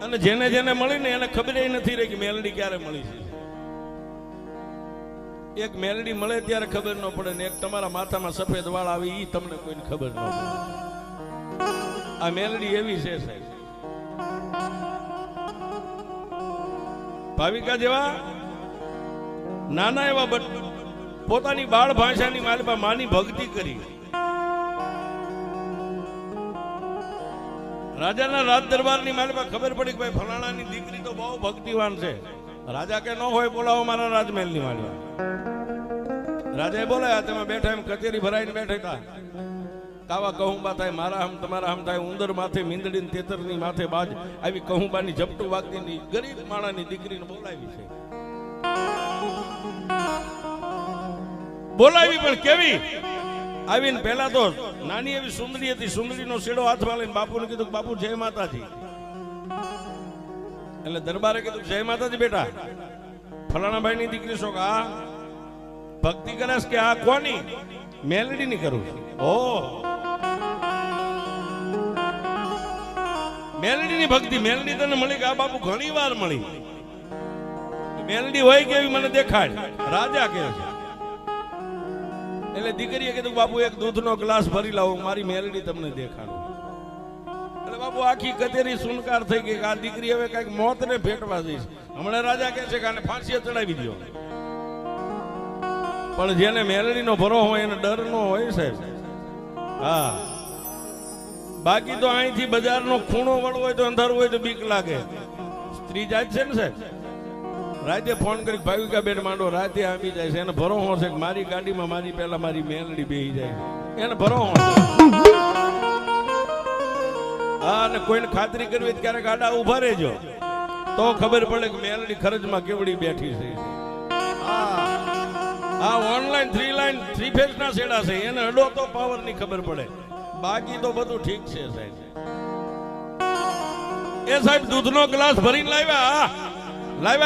અને જેને જેને મળી ને એને ખબર નથી રહી કે મેલડી ક્યારે મળી છે. એક મેલડી મળે ત્યારે ખબર ન પડે ને એક તમારા માથામાં સફેદ વાળ આવે ઈ તમને કોઈને ખબર ન પડે. આ મેલડી એવી છે સાહેબ. ભાવિકા જેવા નાના એવા પોતાની બાળ ભાષાની માલમાં માની ભક્તિ કરી. રાજાના રાજ દરબારની માલમાં ખબર પડી કે ભાઈ ફલાણાની દીકરી તો બહુ ભક્તિવાન છે. રાજા કે ન હોય બોલાવો મારા રાજમહેલની માલમાં. રાજાએ બોલાયા, તેમાં બેઠા એમ કચેરી ભરાઈને બેઠા હતા. કાવા કહુંબા થાય, મારા હમ તમારા હમ થાય, ઉંદર માથે મીંદડી તેતરની માથે બાજ આવી કહુંબાની ઝપટું વાગતી ગરીબ માણાની દીકરીને બોલાવી છે. બોલાવી પણ કેવી આવીને પહેલા તો નાની એવી સુંદરી હતી. સુંદરીનો શેડો હાથમાં લઈને બાપુને કીધું, બાપુ જય માતાજી. એટલે દરબારે કીધું, જય માતાજી બેટા. ફલાણા ભાઈ ની દીકરી છો? આ ભક્તિ કરે કે આ કોની? મેલડી ની કરું. ઓ મેલડી ની ભક્તિ. મેલડી તને મળી કે? આ બાપુ ઘણી વાર મળી. મેલડી હોય કેવી મને દેખાડ. રાજા કે છે. એટલે દીકરીએ કીધું, બાપુ એક દૂધનો ગ્લાસ ભરી લાવો, મારી મેલડી તમને દેખાડું. એટલે બાપુ આખી કચેરી સુનકાર થઈ ગઈ કે આ દીકરી હવે કઈક મોત ને ભેટવા જઈશ. હમણાં રાજા કહે છે કે આને ફાંસીએ ચડાવી દો. પણ જેને મેલડીનો ભરો હોય એને ડર નો હોય સાહેબ. હા, બાકી તો અહીંથી બજારનો ખૂણો વળવો હોય તો અંધારું હોય તો બીક લાગે. સ્ત્રી જાય છે ને સાહેબ, રાતે ફોન કરી ભાવિકા બેન માંડો રાતે આવી જાય છે. એને ભરો છે કે મારી ગાડીમાં મારી પહેલા મારી મેલડી બેહી જાય. એને ભરો હા, અને કોઈને ખાતરી કરવી ક્યારેક આડા ઉભા રહેજો તો ખબર પડે કે મેલડી ખરજમાં કેવડી બેઠી છે. આ ઓનલાઈન 3 ફેઝ ના છેડા છે, એને અડો તો પાવર ની ખબર પડે. બાકી તો બધું ઠીક છે સાહેબ. એ સાહેબ દૂધનો ગ્લાસ ભરીને લાવ્યા.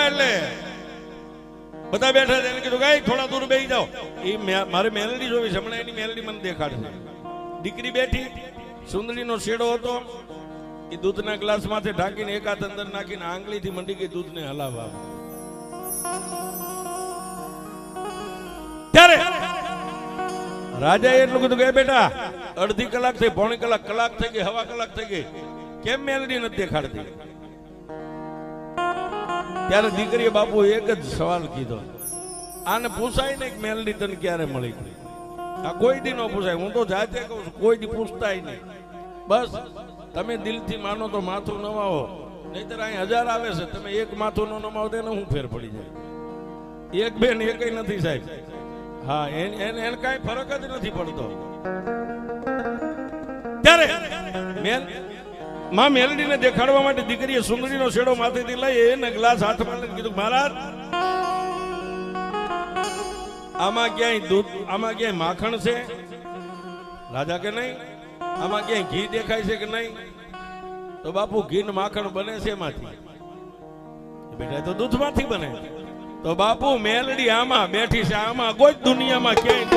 એટલે બધા બેઠા છે. એને કીધું કે થોડા દૂર બેસી જાઓ, એ મારે મેલડી જોવી છે. હમણાં એની મેલડી મને દેખાડશે. દીકરી બેઠી, સુંદરીનો શેડો હતો. એ દૂધના ગ્લાસ માંથી ઢાંકીને એક હાથ અંદર નાખીને આંગળીથી મંડી ગઈ દૂધને હલાવવા. ત્યારે રાજાએ એટલું કીધું કે બેટા અડધી કલાક થઈ, પોણી કલાક થઈ ગઈ, હવા કલાક થઈ ગઈ, કેમ મેલડી નથી દેખાડતી? ત્યારે દીકરીએ બાપુ એક જ સવાલ કીધો, આને પૂછાય ને કે મેલડી તને ક્યારે મળી? આ કોઈ દી નો પૂછાય. હું તો જાતે કહું છું, કોઈ દી પૂછતાય નહીં. બસ તમે દિલથી માનો તો માથું નમાવો, નહીતર અહીં 1000 આવે છે. તમે એક માથું નો નમાવો તો એને હું ફેર પડી જાય? એક બેન એકય નથી સાહેબ. હા, એને કઈ ફરક જ નથી પડતો. ત્યારે માં મેલડીને દેખાડવા માટે દીકરીએ સુંદરીનો શેડો માથેથી લઈ એને ગ્લાસ હાથમાં લઈને કીધું, મહારાજ આમાં ક્યાંય દૂધ, આમાં ક્યાંય માખણ છે? રાજા કે નહીં. આમાં ક્યાંય ઘી દેખાય છે કે નહીં? તો બાપુ ઘી ને માખણ બને છે એમાંથી. બેટા તો દૂધમાંથી બને. તો બાપુ મેલડી આમાં બેઠી છે. આમાં કોઈ દુનિયામાં ક્યાંય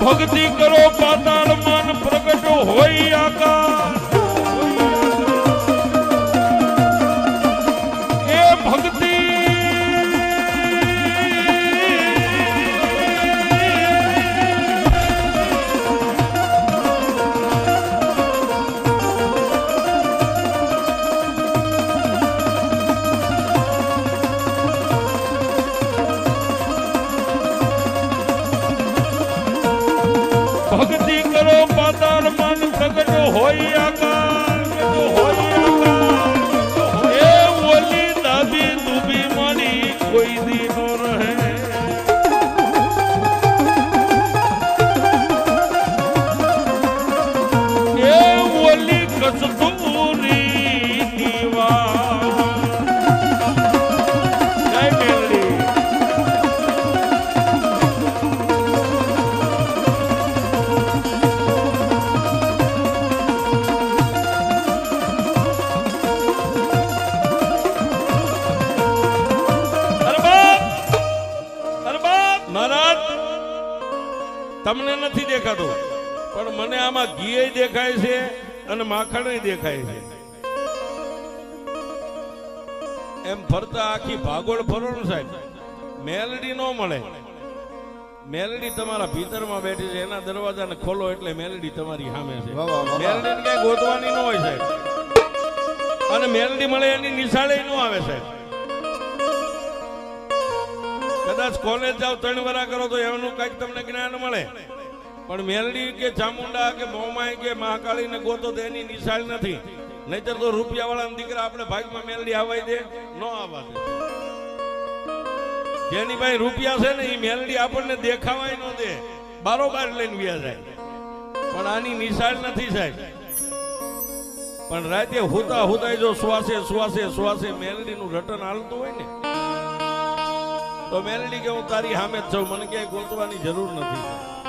ભક્તિ કરો પાતાળ મન પ્રગટ હોય આકાશ. એ ભક્તિ ભક્તિ કરો પાતાળ મન પ્રગટ હોય આકાશ. એ ઓલી દાબી ડૂબી મારી કોઈ દી નો રહે. એ ઓલી કસ્તુરી દીવા તમને નથી દેખાતું પણ મને આમાં ઘી દેખાય છે અને માખણ દેખાય છે. એમ ફરતા આખી ભાગોળ ફરો ને સાહેબ, મેલડી ન મળે. મેલડી તમારા ભીતરમાં બેઠી છે, એના દરવાજાને ખોલો એટલે મેલડી તમારી સામે છે. મેલડી કઈ ગોતવાની ન હોય સાહેબ, અને મેલડી મળે એની નિશાળે ન આવે સાહેબ. કદાચ કોલેજ જાવ 3 વર્ષ કરો તો એનું કઈક તમને જ્ઞાન મળે, પણ મેલડી કે ચામુંડા કે મોમાઈ કે મહાકાળી ને ગોતો તો એની નિશાળ નથી. નહીતર તો રૂપિયા વાળા દીકરા આપણે ભાગમાં મેલડી આવાઈ દે ન આવવા દે. જેની પાસે રૂપિયા છે ને એ મેલડી આપણને દેખાવાય ન દે, બારોબાર લઈને વ્યા જાય. પણ આની નિશાળ નથી સાહેબ. પણ રાતે હુતા હુતા જો શ્વાસે શ્વાસે શ્વાસે મેલડી નું રટન હાલતું હોય ને તો મેલડી કે હું તારી સામે જ છું, મને ક્યાંય ગોતવાની જરૂર નથી.